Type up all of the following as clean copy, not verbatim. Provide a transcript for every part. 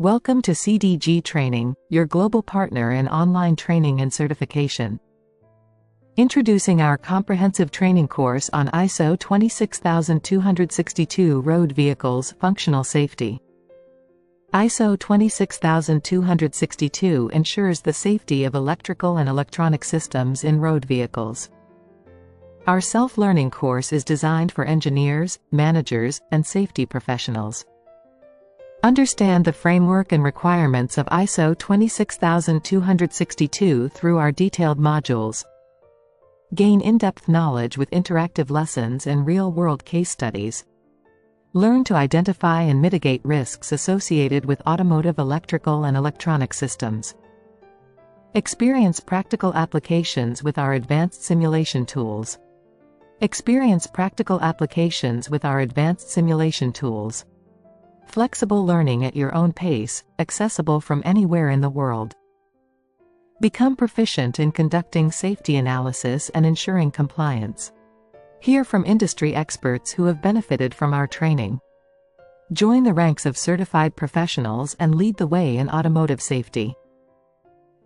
Welcome to CDG Training, your global partner in online training and certification. Introducing our comprehensive training course on ISO 26262 Road Vehicles Functional Safety. ISO 26262 ensures the safety of electrical and electronic systems in road vehicles. Our self-learning course is designed for engineers, managers, and safety professionals. Understand the framework and requirements of ISO 26262 through our detailed modules. Gain in-depth knowledge with interactive lessons and real-world case studies. Learn to identify and mitigate risks associated with automotive electrical and electronic systems. Experience practical applications with our advanced simulation tools. Experience practical applications with our advanced simulation tools. Flexible learning at your own pace, accessible from anywhere in the world. Become proficient in conducting safety analysis and ensuring compliance. Hear from industry experts who have benefited from our training. Join the ranks of certified professionals and lead the way in automotive safety.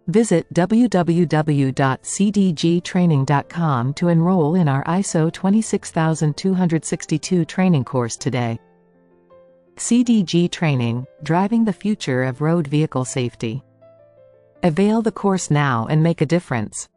Visit www.cdgtraining.com to enroll in our ISO 26262 training course today. CDG Training, driving the future of road vehicle safety. Avail the course now and make a difference.